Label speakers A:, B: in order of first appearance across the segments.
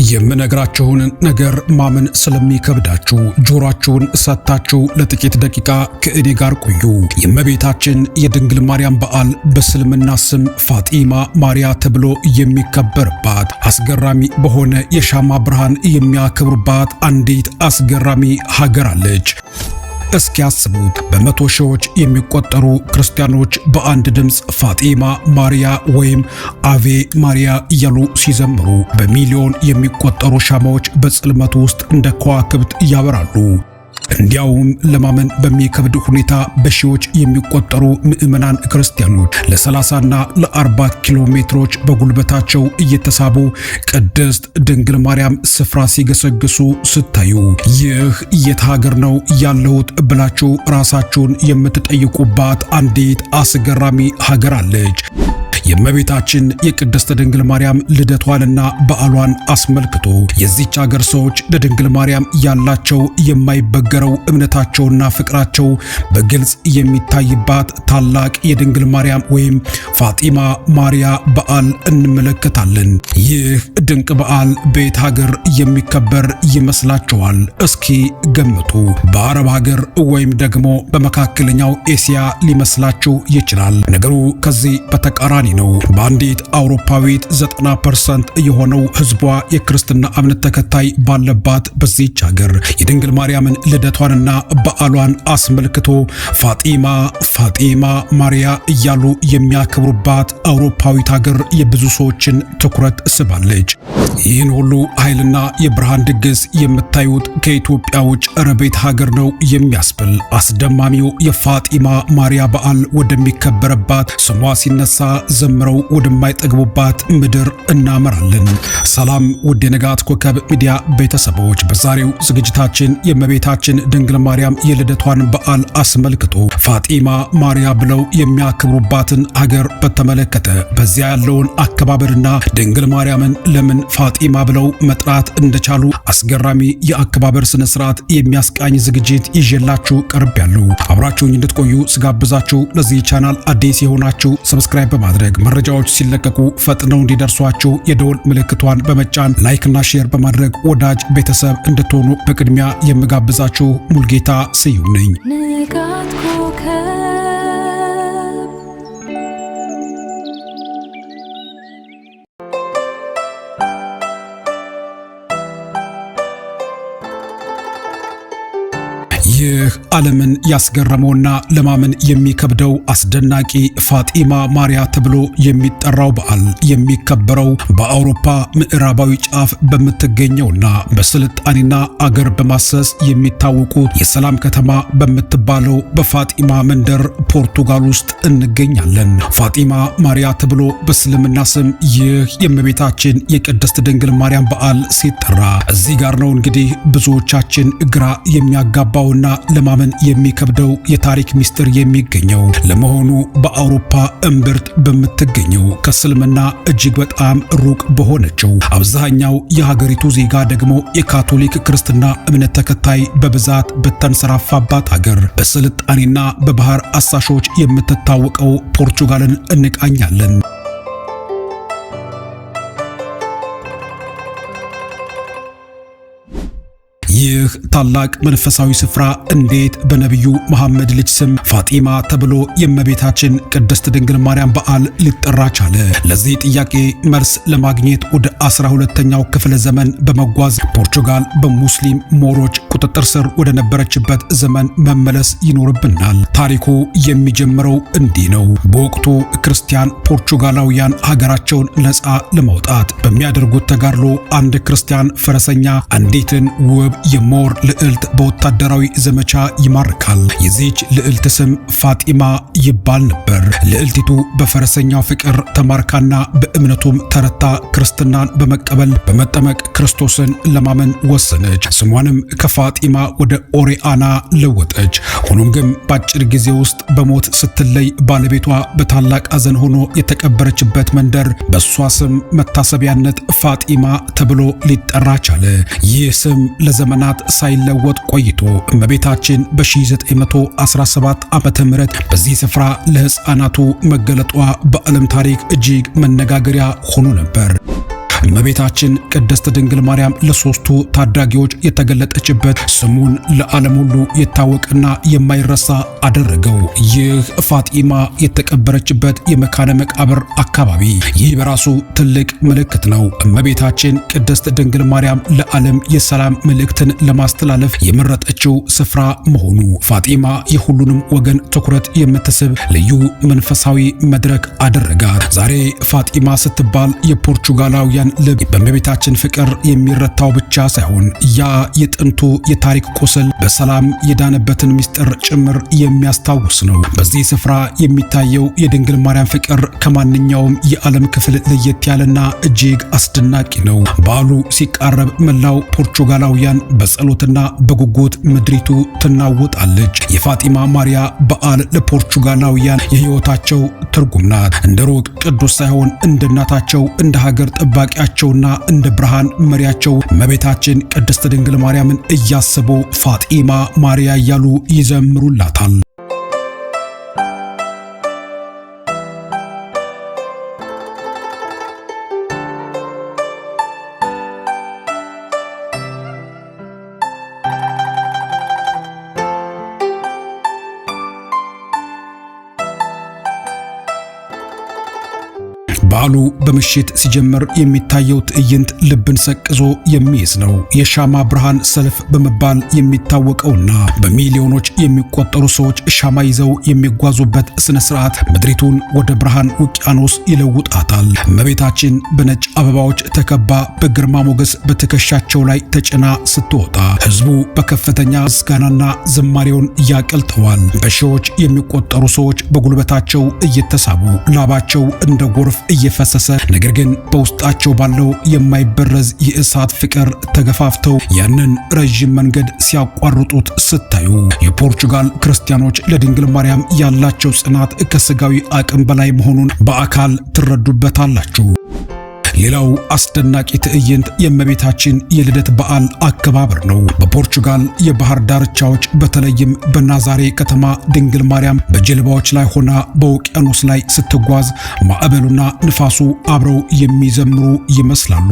A: የምነግራችሁን ነገር ማመን ስለሚከብዳችሁ ጆሮአችሁን ሰጥታችሁ ለጥቂት ደቂቃ ከእኔ ጋር ቆዩ። የእመቤታችን የድንግል ማርያም በዓል በእስልምና ስም ፋጢማ ማርያ ተብሎ የሚከበርባት አስገራሚ በሆነ የሻማ ብርሃን የሚያከብሩባት አንዲት አስገራሚ ሀገር አለች። እስኪ ያስቡት፣ በመቶ ሺዎች የሚቆጠሩ ክርስቲያኖች በአንድ ድምፅ ፋጢማ ማርያ ወይም አቬ ማርያ እያሉ ሲዘምሩ፣ በሚሊዮን የሚቆጠሩ ሻማዎች በጽልመቱ ውስጥ እንደ ከዋክብት ያበራሉ። እንዲያውም ለማመን በሚከብድ ሁኔታ በሺዎች የሚቆጠሩ ምዕመናን ክርስቲያኖች ለ30ና ለ40 ኪሎ ሜትሮች በጉልበታቸው እየተሳቡ ቅድስት ድንግል ማርያም ስፍራ ሲገሰግሱ ስታዩ ይህ የት ሀገር ነው ያለሁት ብላችሁ ራሳችሁን የምትጠይቁባት አንዲት አስገራሚ ሀገር አለች። የእመቤታችን የቅድስት ድንግል ማርያም ልደቷንና በዓሏን አስመልክቶ የዚች ሀገር ሰዎች ለድንግል ማርያም ያላቸው የማይበገረው እምነታቸውና ፍቅራቸው በግልጽ የሚታይባት ታላቅ የድንግል ማርያም ወይም ፋጢማ ማርያ በዓል እንመለከታለን። ይህ ድንቅ በዓል በየት ሀገር የሚከበር ይመስላችኋል? እስኪ ገምቱ። በአረብ ሀገር ወይም ደግሞ በመካከለኛው ኤስያ ሊመስላችሁ ይችላል። ነገሩ ከዚህ በተቃራኒ ነው። በአንዲት አውሮፓዊት 90% የሆነው ህዝቧ የክርስትና እምነት ተከታይ ባለባት በዚህች ሀገር የድንግል ማርያምን ልደቷንና በዓሏን አስመልክቶ ፋጢማ ማርያ እያሉ የሚያከብሩባት አውሮፓዊት ሀገር የብዙ ሰዎችን ትኩረት ስባለች። ይህን ሁሉ ኃይልና የብርሃን ድግስ የምታዩት ከኢትዮጵያ ውጭ ረቤት ሀገር ነው የሚያስብል አስደማሚው የፋጢማ ማርያ በዓል ወደሚከበረባት ስሟ ሲነሳ ዘምረው ወደማይጠግቡባት ምድር እናመራለን። ሰላም ውድ የንጋት ኮከብ ሚዲያ ቤተሰቦች፣ በዛሬው ዝግጅታችን የእመቤታችን ድንግል ማርያም የልደቷን በዓል አስመልክቶ ፋጢማ ማርያ ብለው የሚያከብሩባትን ሀገር በተመለከተ በዚያ ያለውን አከባበርና ድንግል ማርያምን ለምን ፋጢማ ብለው መጥራት እንደቻሉ አስገራሚ የአከባበር ስነ ስርዓት የሚያስቃኝ ዝግጅት ይዤላችሁ ቀርቤያለሁ። አብራችሁኝ እንድትቆዩ ስጋብዛችሁ ለዚህ ቻናል አዲስ የሆናችሁ ሰብስክራይብ በማድረግ መረጃዎች ሲለቀቁ ፈጥነው እንዲደርሷችሁ የደወል ምልክቷን በመጫን ላይክ እና ሼር በማድረግ ወዳጅ ቤተሰብ እንድትሆኑ በቅድሚያ የምጋብዛችሁ ሙልጌታ ስዩም ነኝ። ንጋት ኮከብ ይህ ዓለምን ያስገረመውና ለማመን የሚከብደው አስደናቂ ፋጢማ ማርያ ተብሎ የሚጠራው በዓል የሚከበረው በአውሮፓ ምዕራባዊ ጫፍ በምትገኘውና በስልጣኔና አገር በማሰስ የሚታወቁት የሰላም ከተማ በምትባለው በፋጢማ መንደር ፖርቱጋል ውስጥ እንገኛለን። ፋጢማ ማርያ ተብሎ በእስልምና ስም ይህ የእመቤታችን የቅድስት ድንግል ማርያም በዓል ሲጠራ እዚህ ጋር ነው እንግዲህ ብዙዎቻችን ግራ የሚያጋባውና ለማመን የሚከብደው የታሪክ ሚስጥር የሚገኘው። ለመሆኑ በአውሮፓ እምብርት በምትገኘው ከእስልምና እጅግ በጣም ሩቅ በሆነችው አብዛኛው የሀገሪቱ ዜጋ ደግሞ የካቶሊክ ክርስትና እምነት ተከታይ በብዛት በተንሰራፋባት ሀገር በስልጣኔና በባህር አሳሾች የምትታወቀው ፖርቹጋልን እንቃኛለን። ይህ ታላቅ መንፈሳዊ ስፍራ እንዴት በነቢዩ መሐመድ ልጅ ስም ፋጢማ ተብሎ የእመቤታችን ቅድስት ድንግል ማርያም በዓል ሊጠራ ቻለ? ለዚህ ጥያቄ መልስ ለማግኘት ወደ 12ኛው ክፍለ ዘመን በመጓዝ ፖርቹጋል በሙስሊም ሞሮች ቁጥጥር ስር ወደ ነበረችበት ዘመን መመለስ ይኖርብናል። ታሪኩ የሚጀምረው እንዲህ ነው። በወቅቱ ክርስቲያን ፖርቹጋላውያን ሀገራቸውን ነፃ ለማውጣት በሚያደርጉት ተጋድሎ አንድ ክርስቲያን ፈረሰኛ አንዲትን ውብ የሞር ልዕልት በወታደራዊ ዘመቻ ይማርካል። የዚች ልዕልት ስም ፋጢማ ይባል ነበር። ልዕልቲቱ በፈረሰኛው ፍቅር ተማርካና በእምነቱም ተረታ ክርስትናን በመቀበል በመጠመቅ ክርስቶስን ለማመን ወሰነች። ስሟንም ከፋጢማ ወደ ኦሪአና ለወጠች። ሆኖም ግን በአጭር ጊዜ ውስጥ በሞት ስትለይ ባለቤቷ በታላቅ ሐዘን ሆኖ የተቀበረችበት መንደር በሷ ስም መታሰቢያነት ፋጢማ ተብሎ ሊጠራ ቻለ። ይህ ስም ለዘመናት ሳይለወጥ ቆይቶ እመቤታችን በ1917 ዓመተ ምህረት በዚህ ስፍራ ለሕፃናቱ መገለጧ በዓለም ታሪክ እጅግ መነጋገሪያ ሆኖ ነበር። እመቤታችን ቅድስት ድንግል ማርያም ለሶስቱ ታዳጊዎች የተገለጠችበት ስሙን ለዓለም ሁሉ የታወቀና የማይረሳ አደረገው። ይህ ፋጢማ የተቀበረችበት የመካነ መቃብር አካባቢ ይህ በራሱ ትልቅ ምልክት ነው። እመቤታችን ቅድስት ድንግል ማርያም ለዓለም የሰላም መልእክትን ለማስተላለፍ የመረጠችው ስፍራ መሆኑ ፋጢማ የሁሉንም ወገን ትኩረት የምትስብ ልዩ መንፈሳዊ መድረክ አደረጋት። ዛሬ ፋጢማ ስትባል የፖርቹጋላውያን ልብ በእመቤታችን ፍቅር የሚረታው ብቻ ሳይሆን ያ የጥንቱ የታሪክ ቁስል በሰላም የዳነበትን ምስጢር ጭምር የሚያስታውስ ነው። በዚህ ስፍራ የሚታየው የድንግል ማርያም ፍቅር ከማንኛውም የዓለም ክፍል ለየት ያለና እጅግ አስደናቂ ነው። በዓሉ ሲቃረብ መላው ፖርቹጋላውያን በጸሎትና በጉጉት ምድሪቱ ትናወጣለች። የፋጢማ ማርያ በዓል ለፖርቹጋላውያን የሕይወታቸው ትርጉም ናት። እንደ ሩቅ ቅዱስ ሳይሆን እንደ እናታቸው፣ እንደ ሀገር ጠባቂያቸውና እንደ ብርሃን መሪያቸው እመቤታችን ቅድስት ድንግል ማርያምን እያሰቡ ፋጢማ ማርያ እያሉ ይዘምሩላታል። በዓሉ በምሽት ሲጀምር የሚታየው ትዕይንት ልብን ሰቅዞ የሚይዝ ነው። የሻማ ብርሃን ሰልፍ በመባል የሚታወቀውና በሚሊዮኖች የሚቆጠሩ ሰዎች ሻማ ይዘው የሚጓዙበት ስነ ስርዓት ምድሪቱን ወደ ብርሃን ውቅያኖስ ይለውጣታል። እመቤታችን በነጭ አበባዎች ተከባ በግርማ ሞገስ በትከሻቸው ላይ ተጭና ስትወጣ ሕዝቡ በከፍተኛ ምስጋናና ዝማሬውን ያቀልጠዋል። በሺዎች የሚቆጠሩ ሰዎች በጉልበታቸው እየተሳቡ ላባቸው እንደ ጎርፍ እየፈሰሰ ነገር ግን በውስጣቸው ባለው የማይበረዝ የእሳት ፍቅር ተገፋፍተው ያንን ረጅም መንገድ ሲያቋርጡት ስታዩ የፖርቹጋል ክርስቲያኖች ለድንግል ማርያም ያላቸው ጽናት ከስጋዊ አቅም በላይ መሆኑን በአካል ትረዱበታላችሁ። ሌላው አስደናቂ ትዕይንት የእመቤታችን የልደት በዓል አከባበር ነው። በፖርቹጋል የባህር ዳርቻዎች በተለይም በናዛሬ ከተማ ድንግል ማርያም በጀልባዎች ላይ ሆና በውቅያኖስ ላይ ስትጓዝ ማዕበሉና ንፋሱ አብረው የሚዘምሩ ይመስላሉ።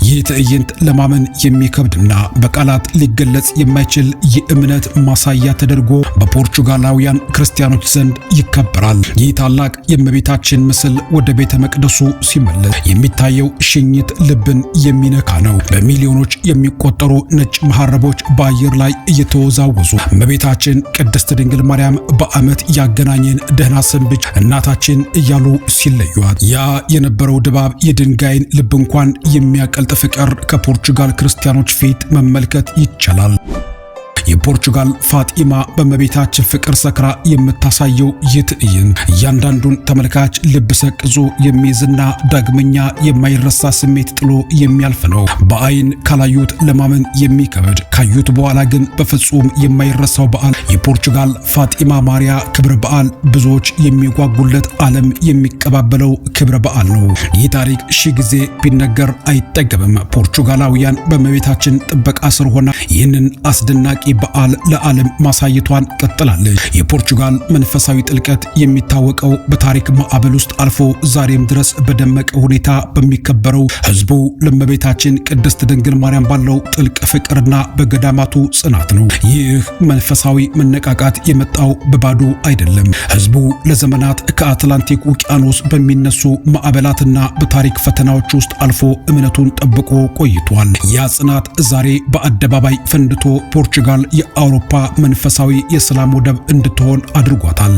A: ይህ ትዕይንት ለማመን የሚከብድና በቃላት ሊገለጽ የማይችል የእምነት ማሳያ ተደርጎ በፖርቹጋላውያን ክርስቲያኖች ዘንድ ይከበራል። ይህ ታላቅ የእመቤታችን ምስል ወደ ቤተ መቅደሱ ሲመለስ የሚታየው ሽኝት ልብን የሚነካ ነው። በሚሊዮኖች የሚቆጠሩ ነጭ መሐረቦች በአየር ላይ እየተወዛወዙ እመቤታችን ቅድስት ድንግል ማርያም በዓመት ያገናኘን ደህና ሰንብች እናታችን እያሉ ሲለዩአት ያ የነበረው ድባብ የድንጋይን ልብ እንኳን የሚያቀልጥ ፍቅር ከፖርቹጋል ክርስቲያኖች ፊት መመልከት ይቻላል። የፖርቹጋል ፋጢማ በእመቤታችን ፍቅር ሰክራ የምታሳየው ይህ ትዕይንት እያንዳንዱን ተመልካች ልብ ሰቅዞ የሚይዝና ዳግመኛ የማይረሳ ስሜት ጥሎ የሚያልፍ ነው። በአይን ካላዩት ለማመን የሚከብድ ካዩት በኋላ ግን በፍጹም የማይረሳው በዓል የፖርቹጋል ፋጢማ ማርያ ክብረ በዓል ብዙዎች የሚጓጉለት ዓለም የሚቀባበለው ክብረ በዓል ነው። ይህ ታሪክ ሺህ ጊዜ ቢነገር አይጠገብም። ፖርቹጋላውያን በእመቤታችን ጥበቃ ስር ሆና ይህንን አስደናቂ በዓል ለዓለም ማሳየቷን ቀጥላለች። የፖርቹጋል መንፈሳዊ ጥልቀት የሚታወቀው በታሪክ ማዕበል ውስጥ አልፎ ዛሬም ድረስ በደመቀ ሁኔታ በሚከበረው ሕዝቡ ለእመቤታችን ቅድስት ድንግል ማርያም ባለው ጥልቅ ፍቅርና በገዳማቱ ጽናት ነው። ይህ መንፈሳዊ መነቃቃት የመጣው በባዶ አይደለም። ሕዝቡ ለዘመናት ከአትላንቲክ ውቅያኖስ በሚነሱ ማዕበላትና በታሪክ ፈተናዎች ውስጥ አልፎ እምነቱን ጠብቆ ቆይቷል። ያ ጽናት ዛሬ በአደባባይ ፈንድቶ ፖርቹጋል የአውሮፓ መንፈሳዊ የሰላም ወደብ እንድትሆን አድርጓታል።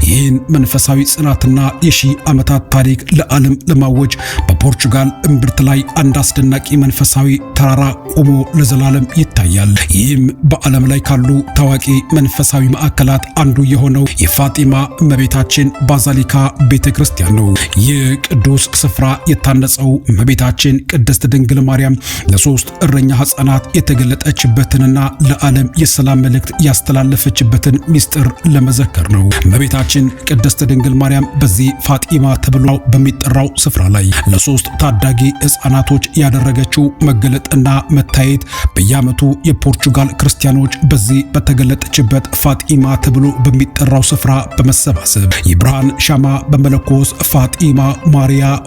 A: ይህን መንፈሳዊ ጽናትና የሺህ ዓመታት ታሪክ ለዓለም ለማወጅ በፖርቹጋል እምብርት ላይ አንድ አስደናቂ መንፈሳዊ ተራራ ቆሞ ለዘላለም ይታያል። ይህም በዓለም ላይ ካሉ ታዋቂ መንፈሳዊ ማዕከላት አንዱ የሆነው የፋጢማ እመቤታችን ባዛሊካ ቤተክርስቲያን ነው። ይህ ቅዱስ ስፍራ የታነጸው እመቤታችን ቅድስት ድንግል ማርያም ለሶስት እረኛ ሕፃናት የተገለጠችበትንና ለዓለም የሰላም መልእክት ያስተላለፈችበትን ምስጢር ለመዘከር ነው። እመቤታችን እመቤታችን ቅድስት ድንግል ማርያም በዚህ ፋጢማ ተብሎ በሚጠራው ስፍራ ላይ ለሶስት ታዳጊ ሕፃናቶች ያደረገችው መገለጥና መታየት በየዓመቱ የፖርቹጋል ክርስቲያኖች በዚህ በተገለጠችበት ፋጢማ ተብሎ በሚጠራው ስፍራ በመሰባሰብ የብርሃን ሻማ በመለኮስ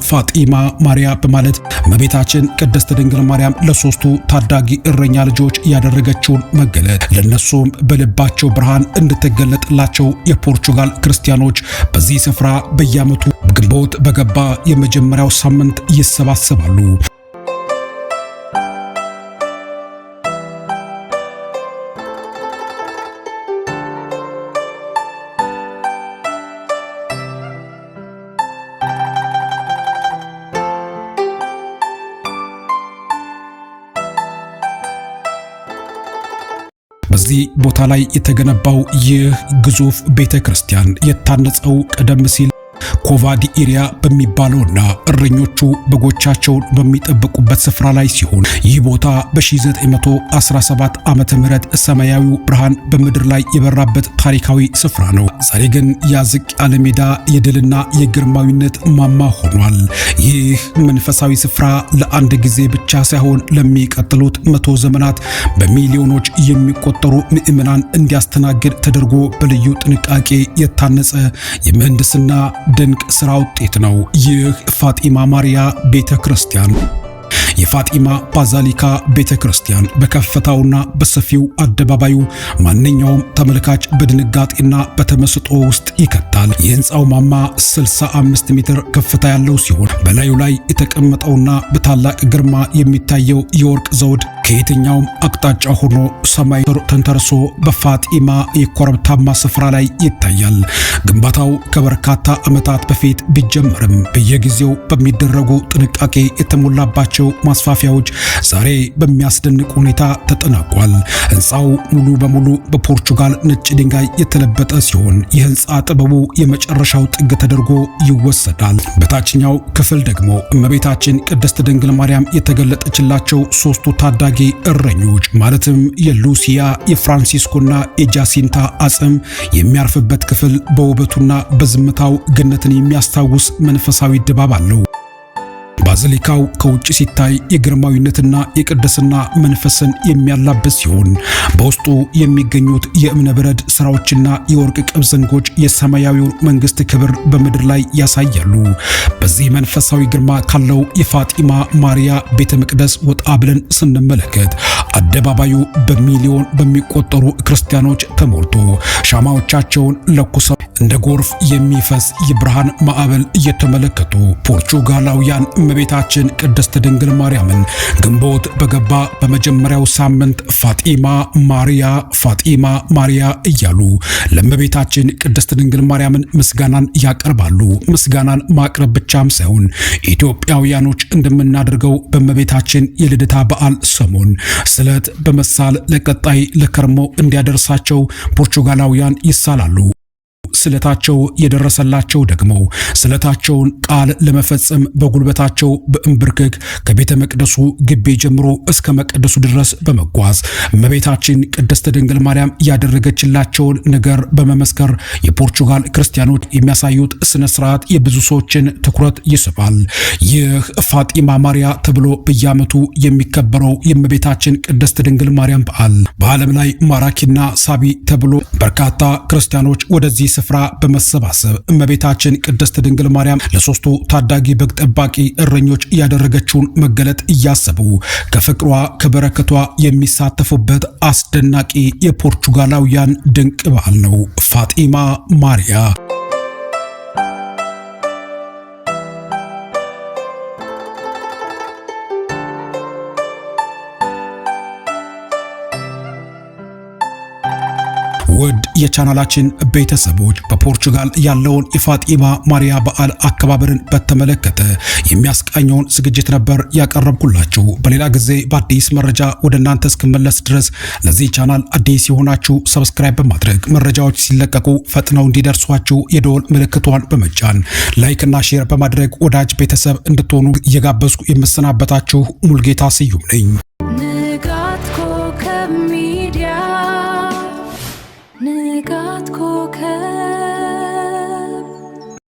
A: ፋጢማ ማሪያ በማለት እመቤታችን ቅድስት ድንግል ማርያም ለሶስቱ ታዳጊ እረኛ ልጆች ያደረገችውን መገለጥ ለነሱም በልባቸው ብርሃን እንድትገለጥላቸው የፖርቹጋል ክርስቲያኖች በዚህ ስፍራ በየዓመቱ ግንቦት በገባ የመጀመሪያው ሳምንት ይሰባሰባሉ። በዚህ ቦታ ላይ የተገነባው ይህ ግዙፍ ቤተክርስቲያን የታነጸው ቀደም ሲል ኮቫዲ ኤሪያ በሚባለውና እረኞቹ በጎቻቸውን በሚጠብቁበት ስፍራ ላይ ሲሆን ይህ ቦታ በ1917 ዓመተ ምህረት ሰማያዊው ብርሃን በምድር ላይ የበራበት ታሪካዊ ስፍራ ነው። ዛሬ ግን ያዝቅ ያለ ሜዳ የድልና የግርማዊነት ማማ ሆኗል። ይህ መንፈሳዊ ስፍራ ለአንድ ጊዜ ብቻ ሳይሆን ለሚቀጥሉት 100 ዘመናት በሚሊዮኖች የሚቆጠሩ ምዕመናን እንዲያስተናግድ ተደርጎ በልዩ ጥንቃቄ የታነጸ የምህንድስና ድንቅ ስራ ውጤት ነው። ይህ ፋጢማ ማሪያ ቤተክርስቲያን የፋጢማ ባዛሊካ ቤተክርስቲያን በከፍታውና በሰፊው አደባባዩ ማንኛውም ተመልካች በድንጋጤና በተመስጦ ውስጥ ይከታል። የህንፃው ማማ 65 ሜትር ከፍታ ያለው ሲሆን በላዩ ላይ የተቀመጠውና በታላቅ ግርማ የሚታየው የወርቅ ዘውድ ከየትኛውም አቅጣጫ ሆኖ ሰማይ ተንተርሶ በፋጢማ የኮረብታማ ስፍራ ላይ ይታያል። ግንባታው ከበርካታ ዓመታት በፊት ቢጀመርም በየጊዜው በሚደረጉ ጥንቃቄ የተሞላባቸው ማስፋፊያዎች ዛሬ በሚያስደንቅ ሁኔታ ተጠናቋል። ህንፃው ሙሉ በሙሉ በፖርቹጋል ነጭ ድንጋይ የተለበጠ ሲሆን የህንፃ ጥበቡ የመጨረሻው ጥግ ተደርጎ ይወሰዳል። በታችኛው ክፍል ደግሞ እመቤታችን ቅድስት ድንግል ማርያም የተገለጠችላቸው ሶስቱ ታዳጊ እረኞች ማለትም የሉሲያ የፍራንሲስኮና የጃሲንታ አጽም የሚያርፍበት ክፍል በውበቱና በዝምታው ገነትን የሚያስታውስ መንፈሳዊ ድባብ አለው። ባዚሊካው ከውጭ ሲታይ የግርማዊነትና የቅድስና መንፈስን የሚያላብስ ሲሆን በውስጡ የሚገኙት የእብነ በረድ ስራዎችና የወርቅ ቅብ ዘንጎች የሰማያዊውን መንግስት ክብር በምድር ላይ ያሳያሉ። በዚህ መንፈሳዊ ግርማ ካለው የፋጢማ ማሪያ ቤተ መቅደስ ወጣ ብለን ስንመለከት አደባባዩ በሚሊዮን በሚቆጠሩ ክርስቲያኖች ተሞልቶ ሻማዎቻቸውን ለኩሰው እንደ ጎርፍ የሚፈስ የብርሃን ማዕበል እየተመለከቱ ፖርቹጋላውያን እመቤታችን ቅድስት ድንግል ማርያምን ግንቦት በገባ በመጀመሪያው ሳምንት ፋጢማ ማሪያ እያሉ ለእመቤታችን ቅድስት ድንግል ማርያምን ምስጋናን ያቀርባሉ። ምስጋናን ማቅረብ ብቻም ሳይሆን ኢትዮጵያውያኖች እንደምናደርገው በእመቤታችን የልደታ በዓል ሰሞን ስለት በመሳል ለቀጣይ ለከርሞ እንዲያደርሳቸው ፖርቹጋላውያን ይሳላሉ። ስለታቸው የደረሰላቸው ደግሞ ስለታቸውን ቃል ለመፈጸም በጉልበታቸው በእንብርክክ ከቤተ መቅደሱ ግቢ ጀምሮ እስከ መቅደሱ ድረስ በመጓዝ እመቤታችን ቅድስት ድንግል ማርያም ያደረገችላቸውን ነገር በመመስከር የፖርቹጋል ክርስቲያኖች የሚያሳዩት ስነ ስርዓት የብዙ ሰዎችን ትኩረት ይስባል። ይህ ፋጢማ ማሪያ ተብሎ በየዓመቱ የሚከበረው የእመቤታችን ቅድስት ድንግል ማርያም በዓል በዓለም ላይ ማራኪና ሳቢ ተብሎ በርካታ ክርስቲያኖች ወደዚህ ስፍራ በመሰባሰብ እመቤታችን ቅድስት ድንግል ማርያም ለሶስቱ ታዳጊ በግ ጠባቂ እረኞች ያደረገችውን መገለጥ እያሰቡ ከፍቅሯ ከበረከቷ የሚሳተፉበት አስደናቂ የፖርቹጋላውያን ድንቅ በዓል ነው ፋጢማ ማሪያ። ውድ የቻናላችን ቤተሰቦች በፖርቹጋል ያለውን የፋጢማ ማሪያ በዓል አከባበርን በተመለከተ የሚያስቃኘውን ዝግጅት ነበር ያቀረብኩላችሁ። በሌላ ጊዜ በአዲስ መረጃ ወደ እናንተ እስክመለስ ድረስ ለዚህ ቻናል አዲስ የሆናችሁ ሰብስክራይብ በማድረግ መረጃዎች ሲለቀቁ ፈጥነው እንዲደርሷችሁ የደወል ምልክቷን በመጫን ላይክ እና ሼር በማድረግ ወዳጅ ቤተሰብ እንድትሆኑ እየጋበዝኩ የምሰናበታችሁ ሙልጌታ ስዩም ነኝ።